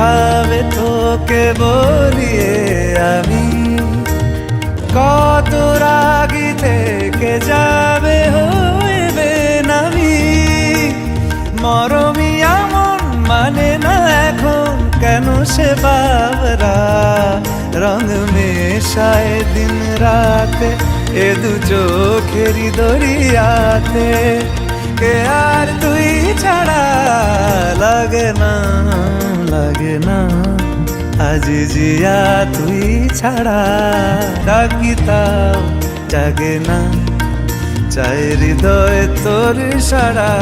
ভাবে তোকে বলিয়ে আমি কত রাগি থেকে যাবে হইবে নামি মরমি এমন মানে না এখন কেন সে বাবরা রং মেশায় দিন রাতে এ দু চোখেরি দরিয়াতে কে আর তুই ছাড়া লাগে না আজ জিয়া তুই ছাড়া ডাকিতাও জাগে না চাই হৃদয় তোর সারা